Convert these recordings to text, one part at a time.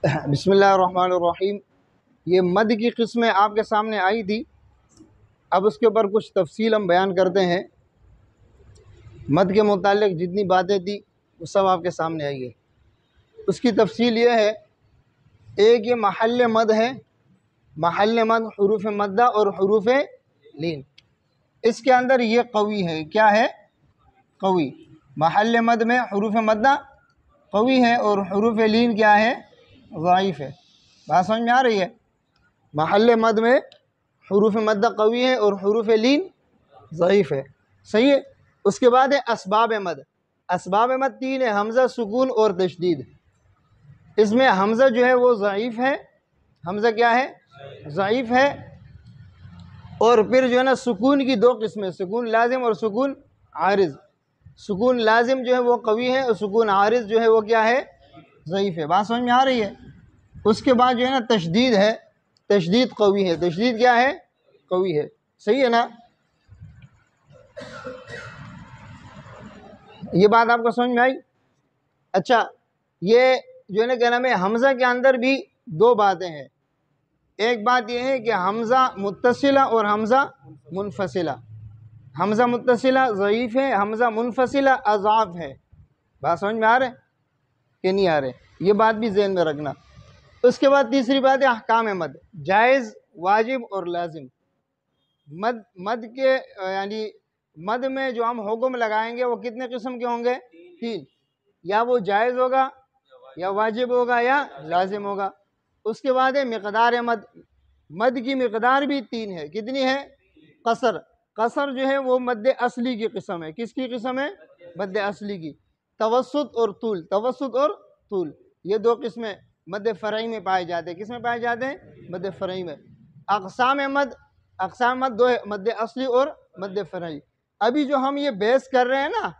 بسم اللہ الرحمن الرحیم۔ یہ مد کی قسمیں آپ کے سامنے آئی تھی، اب اس کے اوپر کچھ تفصیل ہم بیان کرتے ہیں۔ مد کے متعلق جتنی باتیں تھیں وہ سب آپ کے سامنے آئی ہے۔ اس کی تفصیل یہ ہے، ایک یہ محل مد ہے، محل مد حروف مدہ اور حروف لین، اس کے اندر یہ قوی ہے۔ کیا ہے؟ قوی۔ محل مد میں حروف مدہ قوی ہے اور حروف لین کیا ہے؟ ضعیف ہے۔ بات سمجھ میں آ رہی ہے؟ محل مد میں حروف مدہ قوی ہے اور حروف لین ضعیف ہے، صحیح ہے۔ اس کے بعد ہے اسباب مد۔ اسباب مد تین ہے، حمزہ، سکون اور تشدید۔ اس میں حمزہ جو ہے وہ ضعیف ہے، حمزہ کیا ہے؟ ضعیف ہے۔ اور پھر جو ہے نا سکون کی دو قسمیں، سکون لازم اور سکون عارض۔ سکون لازم جو ہے وہ قوی ہے اور سکون عارض جو ہے وہ کیا ہے؟ ضعیف ہے۔ بات سمجھ میں آ رہی ہے؟ اس کے بعد جو ہے نا تشدید ہے، تشدید قوی ہے۔ تشدید کیا ہے؟ قوی ہے، صحیح ہے نا؟ یہ بات آپ کو سمجھ میں آئی؟ اچھا، یہ جو ہے نا کیا نام ہے، حمزہ کے اندر بھی دو باتیں ہیں۔ ایک بات یہ ہے کہ حمزہ متصلہ اور حمزہ منفصلہ۔ حمزہ متصلہ ضعیف ہے، حمزہ منفصلہ اضعاف ہے۔ بات سمجھ میں آ رہے کہ نہیں آ رہے؟ یہ بات بھی ذہن میں رکھنا۔ اس کے بعد تیسری بات ہے احکام مد، جائز، واجب اور لازم۔ مد کے یعنی مد میں جو ہم حکم لگائیں گے وہ کتنے قسم کے ہوں گے؟ تین، یا وہ جائز ہوگا یا واجب ہوگا یا لازم ہوگا۔ اس کے بعد ہے مقدار مد۔ مد کی مقدار بھی تین ہے، کتنی ہے؟ قصر۔ قصر جو ہے وہ مد اصلی کی قسم ہے۔ کس کی قسم ہے؟ مد اصلی کی۔ توسط اور طول، توسط اور طول، یہ دو قسمیں مد فرعی میں پائے جاتے ہیں۔ کس میں پائے جاتے ہیں؟ مد فرعی میں۔ اقسام مد، اقسام مد دو ہے، مد اصلی اور مد فرعی۔ ابھی جو ہم یہ بحث کر رہے ہیں نا،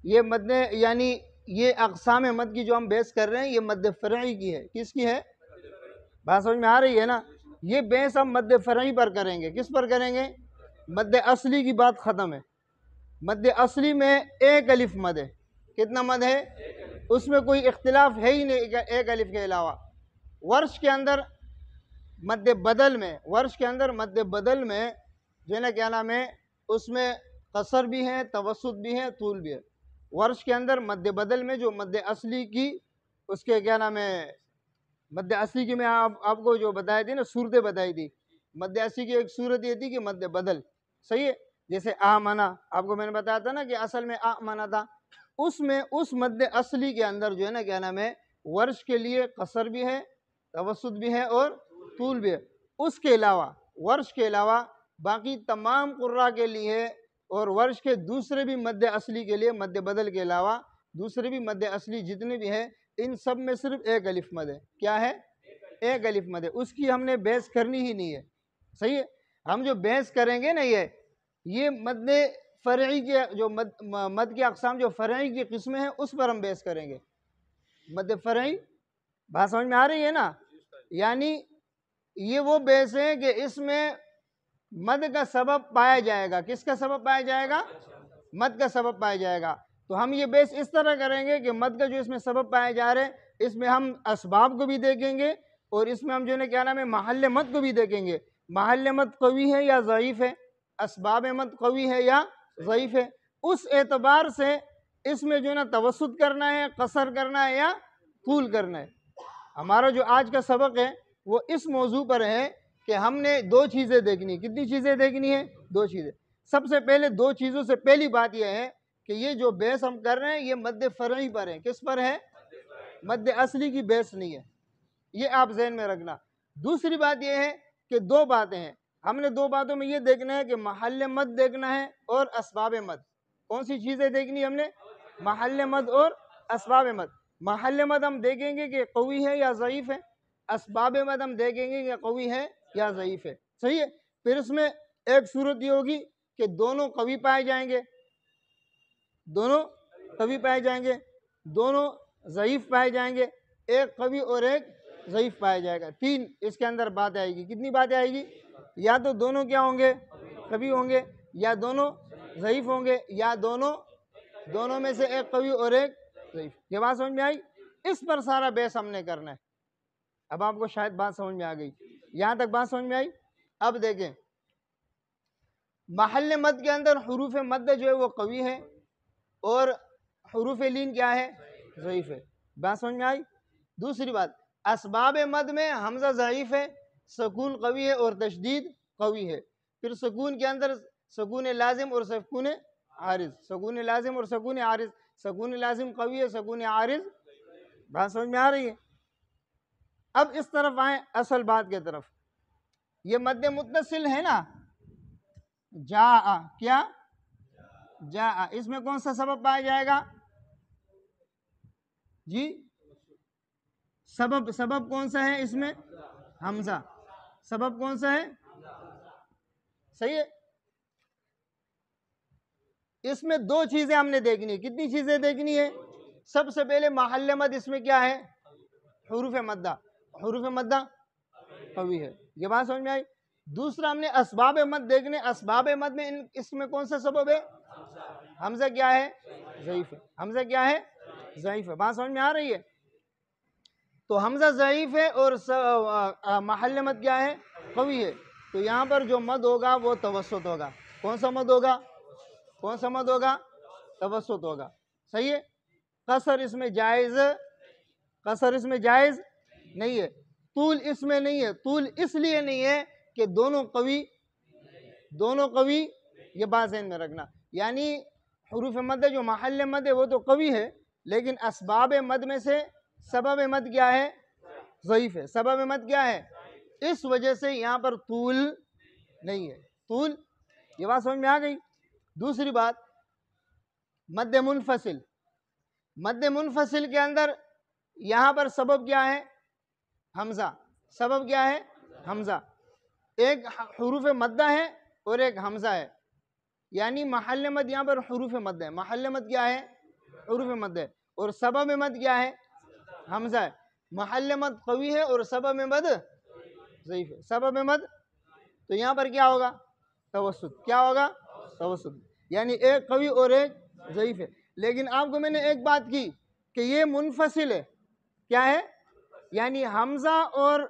یہ مد یعنی یہ اقسام مد کی جو ہم بحث کر رہے ہیں یہ مد فرعی کی ہے۔ کس کی ہے؟ بات سمجھ میں آ رہی ہے نا؟ یہ بحث ہم مد فرعی پر کریں گے۔ کس پر کریں گے؟ مد اصلی کی بات ختم ہے۔ مد اصلی میں ایک الف مد ہے۔ کتنا مد ہے؟ اس میں کوئی اختلاف ہے ہی نہیں ایک الف کے علاوہ۔ ورش کے اندر مد بدل میں، ورش کے اندر مد بدل میں جو ہے نا کیا نام ہے، اس میں قصر بھی ہے، توسط بھی ہے، طول بھی ہے۔ ورش کے اندر مد بدل میں جو مد اصلی کی اس کے کیا نام ہے، مد اصلی کی میں آپ کو جو بتائی تھی نا، صورتیں بتائی تھی۔ مد اصلی کی ایک صورت یہ تھی کہ مد بدل، صحیح ہے۔ جیسے آمنا، آپ کو میں نے بتایا تھا نا کہ اصل میں آمنا تھا، اس میں اس مد اصلی کے اندر جو ہے نا کیا نام ہے، ورش کے لیے قصر بھی ہے، توسط بھی ہے اور طول بھی ہے۔ اس کے علاوہ، ورش کے علاوہ باقی تمام قراء کے لیے اور ورش کے دوسرے بھی مد اصلی کے لیے، مد بدل کے علاوہ دوسرے بھی مد اصلی جتنے بھی ہیں، ان سب میں صرف ایک الف مد ہے۔ کیا ہے؟ ایک الف مد ہے۔ اس کی ہم نے بحث کرنی ہی نہیں ہے، صحیح ہے۔ ہم جو بحث کریں گے نا یہ مد فرعی کے جو مد کی اقسام جو فرعی کی قسمیں ہیں اس پر ہم بحث کریں گے۔ مد فرعی، بات سمجھ میں آ رہی ہے نا؟ یعنی یہ وہ بحث ہے کہ اس میں مد کا سبب پایا جائے گا۔ کس کا سبب پایا جائے گا؟ مد کا سبب پایا جائے گا۔ تو ہم یہ بحث اس طرح کریں گے کہ مد کا جو اس میں سبب پائے جا رہے ہیں، اس میں ہم اسباب کو بھی دیکھیں گے اور اس میں ہم جو ہے کیا نام ہے، محل مد کو بھی دیکھیں گے۔ محل مد قوی ہے یا ضعیف ہے، اسباب مد قوی ہے یا ضعیف ہے، اس اعتبار سے اس میں جو ہے نا توسط کرنا ہے، قصر کرنا ہے یا طول کرنا ہے۔ ہمارا جو آج کا سبق ہے وہ اس موضوع پر ہے کہ ہم نے دو چیزیں دیکھنی۔ کتنی چیزیں دیکھنی ہیں؟ دو چیزیں۔ سب سے پہلے دو چیزوں سے پہلی بات یہ ہے کہ یہ جو بحث ہم کر رہے ہیں یہ مد فرعی پر ہے۔ کس پر ہے؟ مد اصلی کی بحث نہیں ہے، یہ آپ ذہن میں رکھنا۔ دوسری بات یہ ہے کہ دو باتیں ہیں، ہم نے دو باتوں میں یہ دیکھنا ہے کہ محل مد دیکھنا ہے اور اسباب مد۔ کون سی چیزیں دیکھنی ہم نے؟ محل مد اور اسباب مد۔ محل مد ہم دیکھیں گے کہ قوی ہے یا ضعیف ہے، اسباب مد ہم دیکھیں گے کہ قوی ہے یا ضعیف ہے، صحیح ہے۔ پھر اس میں ایک صورت یہ ہوگی کہ دونوں قوی پائے جائیں گے، دونوں قوی پائے جائیں گے، دونوں ضعیف پائے جائیں گے، ایک قوی اور ایک ضعیف پایا جائے گا۔ تین اس کے اندر بات آئے گی۔ کتنی باتیں آئے گی؟ یا تو دونوں کیا ہوں گے؟ قوی ہوں گے، یا دونوں ضعیف ہوں گے، یا دونوں میں سے ایک قوی اور ایک ضعیف۔ یہ بات سمجھ میں آئی؟ اس پر سارا بحث ہم نے کرنا ہے۔ اب آپ کو شاید بات سمجھ میں آ گئی، یہاں تک بات سمجھ میں آئی؟ اب دیکھیں محل مد کے اندر حروف مد جو ہے وہ قوی ہے اور حروف لین کیا ہے؟ ضعیف ہے. بات سمجھ میں آئی؟ دوسری بات، اسباب مد میں حمزہ ضعیف ہے، سکون قوی ہے اور تشدید قوی ہے. پھر سکون کے اندر سکون لازم اور سکون عارض، سکون لازم اور سکون عارض، سکون لازم قوی ہے، سکون عارض. بات سمجھ میں آ رہی ہے؟ اب اس طرف آئیں اصل بات کی طرف. یہ مد متصل ہے نا، جا کیا جا، اس میں کون سا سبب پایا جائے گا؟ جی سبب کون سا ہے اس میں؟ حمزہ. سبب کون سا ہے؟ صحیح ہے. اس میں دو چیزیں ہم نے دیکھنی ہے. کتنی چیزیں دیکھنی ہے؟ سب سے پہلے محل مد اس میں کیا ہے؟ حروف مدہ. حروف مدہ قوی ہے، یہ بات سمجھ میں آئی؟ دوسرا ہم نے اسباب مد دیکھنے. اسباب مد میں اس میں کون سا سبب ہے؟ حمزہ کیا ہے؟ ضعیف ہے. حمزہ کیا ہے؟ ضعیف ہے. بات سمجھ میں آ رہی ہے؟ تو حمزہ ضعیف ہے اور محل مد کیا ہے؟ قوی ہے. تو یہاں پر جو مد ہوگا وہ توسط ہوگا. کون سا مد ہوگا؟ کون سا مد ہوگا؟ توسط ہوگا. صحیح ہے. قصر اس میں جائز، قصر اس میں جائز نہیں ہے. طول اس میں نہیں ہے. طول اس لیے نہیں ہے کہ دونوں قوی، دونوں قوی. یہ بات ذہن میں رکھنا. یعنی حروف مد جو محل مد ہے وہ تو قوی ہے، لیکن اسباب مد میں سے سبب مد کیا ہے؟ ضعیف ہے. سبب مد کیا ہے؟ اس وجہ سے یہاں پر طول نہیں ہے. طول، یہ بات سمجھ میں آ گئی؟ دوسری بات، مد منفصل. مد منفصل کے اندر یہاں پر سبب کیا ہے؟ حمزہ. سبب کیا ہے؟ حمزہ. ایک حروف مدہ ہے اور ایک حمزہ ہے. یعنی محل مد یہاں پر حروف مد ہے. محل مد کیا ہے؟ حروف مد ہے. اور سبب مد کیا ہے؟ حمزہ ہے. محل مد قوی ہے اور سبب مد ضعیف ہے. سبب مد، تو یہاں پر کیا ہوگا؟ توسط. کیا ہوگا؟ توسط. یعنی ایک قوی اور ایک ضعیف ہے. لیکن آپ کو میں نے ایک بات کی کہ یہ منفصل ہے. کیا ہے؟ یعنی حمزہ اور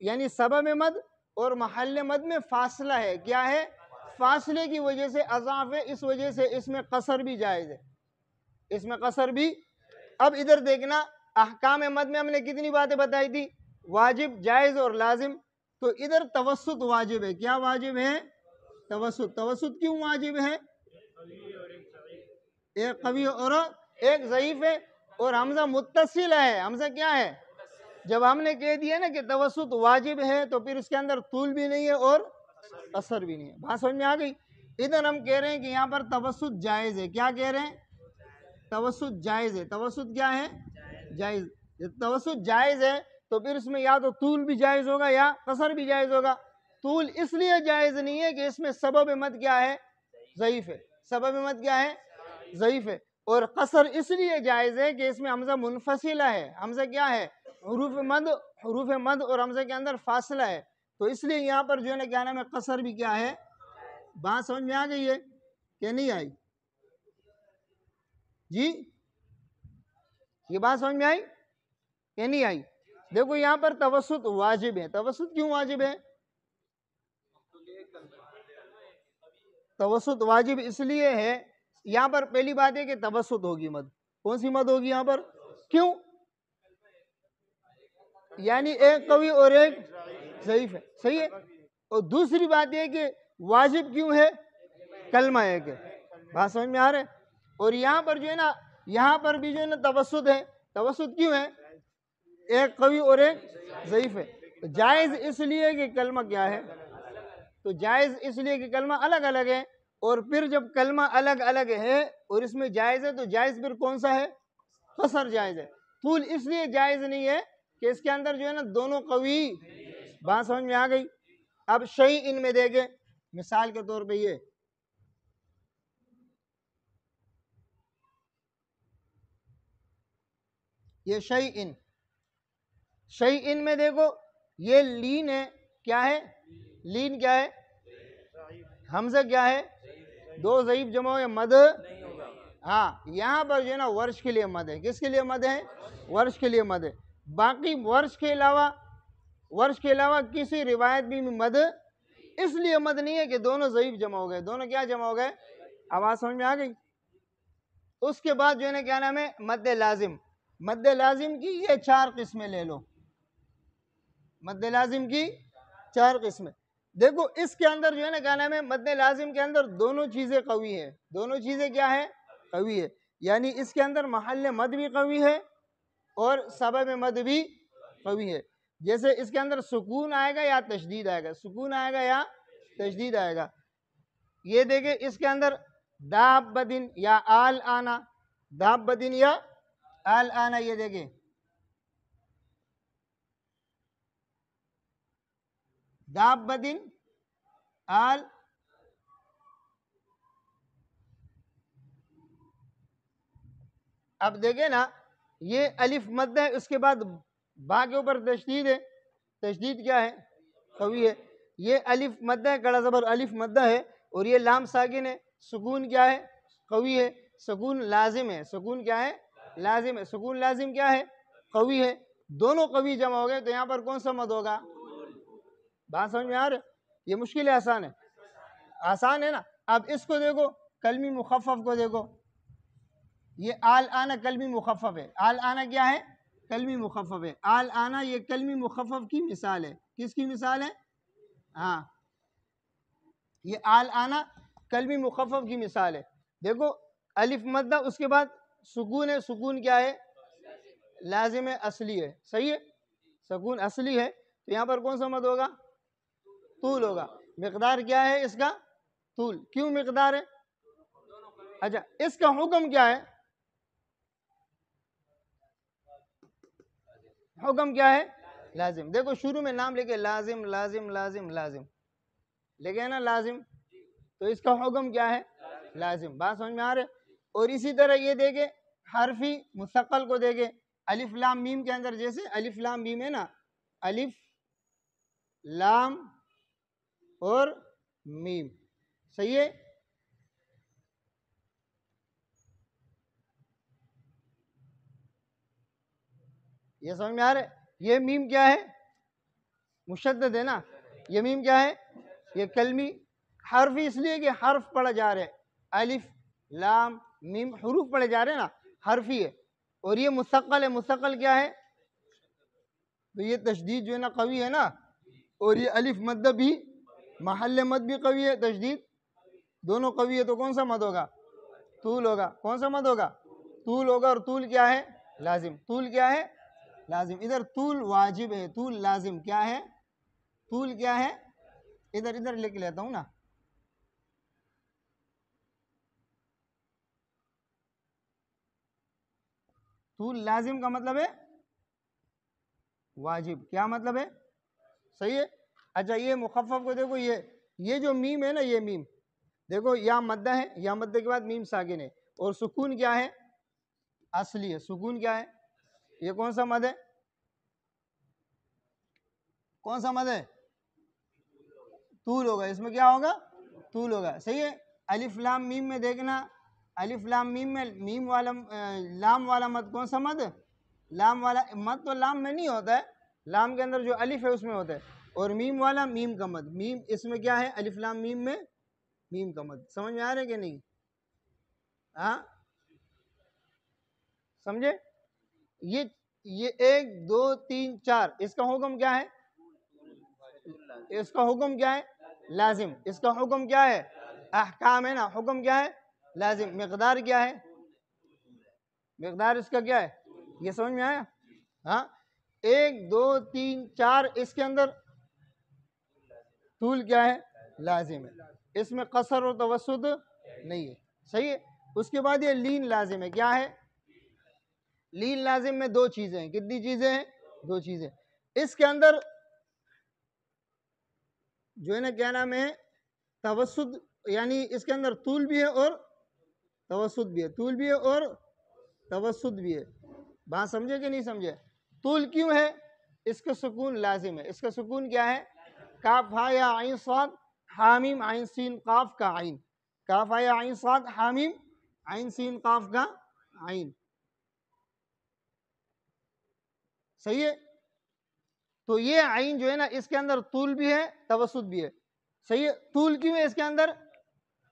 یعنی سبب مد اور محل مد میں فاصلہ ہے. کیا ہے؟ فاصلے کی وجہ سے اضاف ہے، اس وجہ سے اس میں قصر بھی جائز ہے. اس میں قصر بھی. اب ادھر دیکھنا، احکام مد میں ہم نے کتنی باتیں بتائی تھی؟ واجب، جائز اور لازم. تو ادھر توسط واجب ہے. کیا واجب ہے؟ توسط. توسط کیوں واجب ہے؟ ایک قوی اور ایک ضعیف ہے اور حمزہ متصل ہے. حمزہ کیا ہے؟ جب ہم نے کہہ دیا نا کہ توسط واجب ہے تو پھر اس کے اندر طول بھی نہیں ہے اور قصر بھی نہیں ہے. بات سمجھ میں آ گئی؟ ادھر ہم کہہ رہے ہیں کہ یہاں پر توسط جائز ہے. کیا کہہ رہے ہیں؟ توسط جائز ہے. توسط کیا ہے؟ جائز. توسط جائز ہے تو پھر اس میں یا تو طول بھی جائز ہوگا یا قصر بھی جائز ہوگا. طول اس لیے جائز نہیں ہے کہ اس میں سبب مد کیا ہے؟ ضعیف ہے. سبب مد کیا ہے؟ ضعیف ہے. اور قصر اس لیے جائز ہے کہ اس میں حمزہ منفصلہ ہے. حمزہ کیا ہے؟ حروف مد اور حمزہ کے اندر فاصلہ ہے. تو اس لیے یہاں پر جو ہے نا کیا نام ہے، قصر بھی کیا ہے. بات سمجھ میں آ گئی ہے کہ نہیں آئی؟ جی یہ بات سمجھ میں آئی کہ نہیں آئی؟ دیکھو یہاں پر توسط واجب ہے. توسط کیوں واجب ہے؟ توسط واجب اس لیے ہے، یہاں پر پہلی بات ہے کہ توسط ہوگی مد. کون سی مد ہوگی یہاں پر؟ کیوں؟ یعنی ایک قوی اور ایک ضعیف ہے. صحیح ہے. اور دوسری بات یہ کہ واجب کیوں ہے؟ کلمہ ایک ہے. بات سمجھ میں آ رہا ہے؟ اور یہاں پر جو ہے نا، یہاں پر بھی جو ہے نا توسط ہے. توسط کیوں ہے؟ ایک قوی اور ایک ضعیف ہے. جائز اس لیے کہ کلمہ کیا ہے؟ تو جائز اس لیے کہ کلمہ الگ الگ ہے. اور پھر جب کلمہ الگ الگ ہے اور اس میں جائز ہے تو جائز پھر کون سا ہے؟ قصر جائز ہے. طول اس لیے جائز نہیں ہے کہ اس کے اندر جو ہے نا دونوں قوی. بات سمجھ میں آ گئی؟ اب شیء ان میں دیکھیں، مثال کے طور پہ یہ شیء ان میں دیکھو، یہ لین ہے. کیا ہے؟ لین کیا ہے؟ حمزہ کیا ہے؟ دو ضعیف جمع ہوئے، مد. ہاں یہاں پر جو ہے نا ورش کے لیے مد ہے. کس کے لیے مد ہے؟ ورش کے لیے مد ہے. باقی ورش کے علاوہ کسی روایت بھی مد اس لیے مد نہیں ہے کہ دونوں ضعیف جمع ہو گئے. دونوں کیا جمع ہو گئے؟ آواز سمجھ میں آ گئی؟ اس کے بعد جو ہے نا کیا نام ہے مد لازم. مد لازم کی یہ 4 قسمیں لے لو. مد لازم کی 4 قسمیں دیکھو. اس کے اندر جو ہے نا کیا نام ہے مد لازم کے اندر دونوں چیزیں قوی ہیں. دونوں چیزیں کیا ہے؟ قوی ہے. یعنی اس کے اندر محل مد بھی قوی ہے اور سبب مد بھی قوی ہے. جیسے اس کے اندر سکون آئے گا یا تشدید آئے گا، سکون آئے گا یا تشدید آئے گا. یہ دیکھیں اس کے اندر دابدن یا آل آنا، دابدن یا آل آنا. یہ دیکھیں دابدن آل، اب دیکھیں نا یہ الف مد ہے، اس کے بعد با کے اوپر تشدید ہے. تشدید کیا ہے؟ قوی ہے. یہ الف مد ہے، کڑا زبر الف مد ہے، اور یہ لام ساکن ہے. سکون کیا ہے؟ قوی ہے. سکون لازم ہے. سکون کیا ہے؟ لازم ہے. سکون لازم کیا ہے؟ قوی ہے. دونوں قوی جمع ہو گئے تو یہاں پر کون سا مد ہوگا؟ بات سمجھ میں آ رہا ہے؟ یہ مشکل ہے آسان ہے؟ آسان ہے نا. اب اس کو دیکھو کلمی مخفف کو دیکھو. یہ آل آنا کلمی مخفف ہے. آل آنا کیا ہے؟ کلمی مخفف ہے. آل آنا یہ کلمی مخفف کی مثال ہے. کس کی مثال ہے؟ ہاں یہ آل آنا کلمی مخفف کی مثال ہے. دیکھو الف مدہ، اس کے بعد سکون ہے. سکون کیا ہے؟ لازم ہے، اصلی ہے. صحیح ہے؟ سکون اصلی ہے تو یہاں پر کون سا مد ہوگا؟ طول ہوگا. مقدار کیا ہے اس کا؟ طول. کیوں مقدار ہے؟ اچھا اس کا حکم کیا ہے؟ حکم کیا ہے؟ لازم. دیکھو شروع میں نام لکھے لازم لازم لازم لازم لکھے نا لازم، تو اس کا حکم کیا ہے؟ لازم. بات سمجھ میں آ رہے؟ اور اسی طرح یہ دیکھیں حرفی مثقل کو دیکھیں. الف لام میم کے اندر جیسے الف لام میم ہے نا، الف لام اور میم. صحیح ہے؟ یہ سمجھ میں آ رہا ہے؟ یہ میم کیا ہے؟ مشدد ہے نا. یہ میم کیا ہے؟ یہ کلمی حرف اس لیے کہ حرف پڑھا جا رہا ہے. الف لام میم حروف پڑھے جا رہے ہیں نا، حرفی ہے. اور یہ مثقل ہے. مثقل کیا ہے؟ تو یہ تشدید جو ہے نا قوی ہے نا. اور یہ الف مد بھی محل مد بھی قوی ہے، تشدید دونوں قوی ہے. تو کون سا مد ہوگا؟ طول ہوگا. کون سا مد ہوگا؟ طول ہوگا. اور طول کیا ہے؟ لازم. طول کیا ہے؟ لازم. ادھر طول واجب ہے، طول لازم کیا ہے؟ طول کیا ہے؟ ادھر لکھ لیتا ہوں نا. طول لازم کا مطلب ہے واجب. کیا مطلب ہے؟ صحیح ہے. اچھا یہ مخفف کو دیکھو. یہ جو میم ہے نا، یہ میم دیکھو یا مدہ ہے، یا مدہ کے بعد میم ساکن ہے. اور سکون کیا ہے؟ اصلی ہے. سکون کیا ہے؟ یہ کون سا مد ہے؟ کون سا مد ہے؟ طول ہوگا. اس میں کیا ہوگا؟ طول ہوگا. صحیح ہے. الف لام میم میں دیکھنا، الف لام میم میں میم والا لام والا مد کون سا مد؟ لام والا مد. تو لام میں نہیں ہوتا ہے، لام کے اندر جو الف ہے اس میں ہوتا ہے. اور میم والا میم کا مد. میم اس میں کیا ہے؟ الف لام میم میں میم کا مد. سمجھ میں آ رہا ہے کہ نہیں؟ ہاں سمجھے؟ یہ 1 2 3 4 اس کا حکم کیا ہے؟ اس کا حکم کیا ہے؟ لازم. اس کا حکم کیا ہے؟ احکام ہے نا. حکم کیا ہے؟ لازم. مقدار کیا ہے؟ مقدار اس کا کیا ہے؟ یہ سمجھ میں آیا؟ ہاں 1 2 3 4 اس کے اندر طول کیا ہے؟ لازم ہے. اس میں قصر و توسط نہیں ہے. صحیح ہے. اس کے بعد یہ لین لازم ہے. کیا ہے؟ لین لازم میں 2 چیزیں ہیں. کتنی چیزیں ہیں؟ 2 چیزیں. اس کے اندر جو ہے نا کیا نام ہے توسط، یعنی اس کے اندر طول بھی ہے اور توسط بھی ہے. طول بھی ہے اور توسط بھی ہے. بات سمجھے کہ نہیں سمجھے؟ طول کیوں ہے؟ اس کا سکون لازم ہے. اس کا سکون کیا ہے؟ کاف ہا یا عین صاد حامیم عین سین قاف کا عین. کاف ہا یا عین صاد حامیم عین سین قاف کا عین. صحیح ہے. تو یہ عین جو ہے نا اس کے اندر طول بھی ہے توسط بھی ہے. صحیح ہے. طول کیوں ہے اس کے اندر؟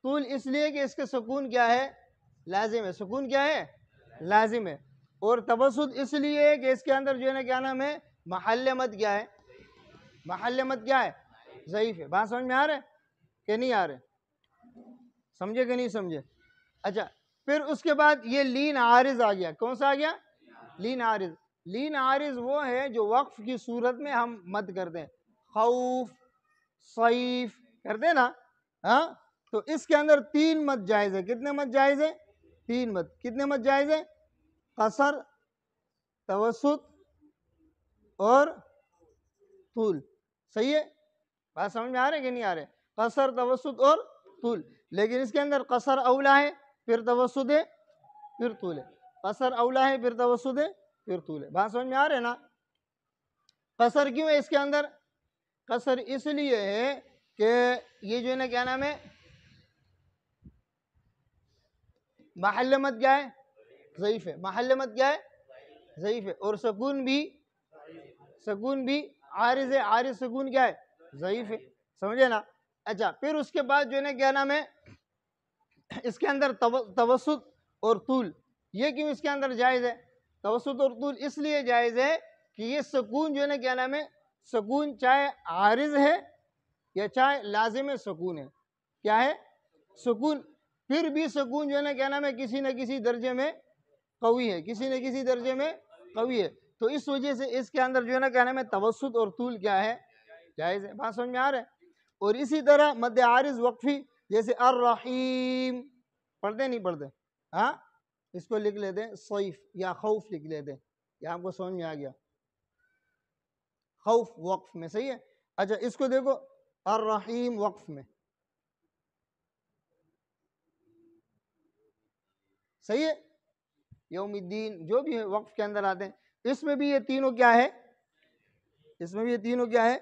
طول اس لیے کہ اس کے سکون کیا ہے؟ لازم ہے. سکون کیا ہے؟ لازم ہے. اور توسط اس لیے ہے کہ اس کے اندر جو ہے نا کیا نام ہے؟ محل مد کیا ہے؟ محل مد کیا ہے؟ ضعیف ہے. بات سمجھ میں آ رہا ہے کہ نہیں آ رہے؟ سمجھے کہ نہیں سمجھے؟ اچھا پھر اس کے بعد یہ لین عارض آ گیا. کون سا آ گیا؟ لین عارض. لین عارض وہ ہے جو وقف کی صورت میں ہم مد کرتے ہیں. خوف، صیف کرتے ہیں نا. ہاں تو اس کے اندر 3 مد جائز ہے. کتنے مد جائز ہے؟ 3 مد. کتنے مد جائز ہے؟ قصر، توسط اور طول. صحیح ہے. بات سمجھ میں آ رہے کہ نہیں آ رہے؟ قصر، توسط اور طول. لیکن اس کے اندر قصر اولا ہے پھر توسط ہے پھر طول ہے. قصر اولا ہے پھر توسط ہے پھر طول ہے. بات سمجھ میں آ رہے نا؟ قصر کیوں ہے اس کے اندر؟ قصر اس لیے ہے کہ یہ جو ہے نا کیا نام ہے محل مد کیا ہے؟ ضعیف ہے. محل مد کیا ہے؟ ضعیف ہے. اور سکون بھی عارض ہے. عارض سکون کیا ہے؟ ضعیف ہے. سمجھے نا؟ اچھا پھر اس کے بعد جو ہے نا کیا نام ہے اس کے اندر توسط اور طول. یہ کیوں اس کے اندر جائز ہے؟ توسط اور طول اس لیے جائز ہے کہ یہ سکون جو ہے نا کیا نام ہے سکون چاہے عارض ہے یا چاہے لازم سکون ہے. کیا ہے؟ سکون. پھر بھی سکون جو ہے نا کیا نام ہے کسی نہ کسی درجے میں قوی ہے. کسی نہ کسی درجے میں قوی ہے. تو اس وجہ سے اس کے اندر جو ہے نا کیا نام ہے توسط اور طول کیا ہے؟ جائز ہے. بات سمجھ میں آ رہا ہے؟ اور اسی طرح مد عارض وقفی جیسے الرحیم پڑھتے نہیں پڑھتے؟ ہاں اس کو لکھ لیتے ہیں صیف یا خوف لکھ لیتے ہیں. یا آپ کو سمجھ میں آ گیا؟ خوف وقف میں. صحیح ہے. اچھا اس کو دیکھو الرحیم وقف میں. صحیح ہے. یوم الدین جو بھی ہے وقف کے اندر آتے ہیں. اس میں بھی یہ تینوں کیا ہے؟ اس میں بھی یہ تینوں کیا ہے؟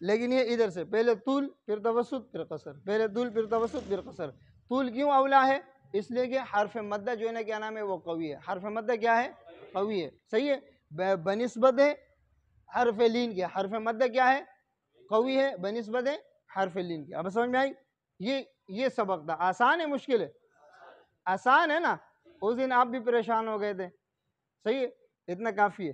لیکن یہ ادھر سے پہلے طول پھر توسط پھر قصر. پہلے طول پھر توسط پھر قصر. طول کیوں اولا ہے؟ اس لیے کہ حرف مدہ جو ہے نا کیا نام ہے وہ قوی ہے. حرف مدہ کیا ہے؟ قوی ہے. صحیح ہے. بنسبت ہے حرف لین کے. حرف مدہ کیا ہے؟ قوی ہے بنسبت ہے حرف لین کے. اب سمجھ میں آئی؟ یہ سبق تھا. آسان ہے مشکل ہے؟ آسان ہے نا. اس دن آپ بھی پریشان ہو گئے تھے. صحیح ہے. اتنا کافی ہے.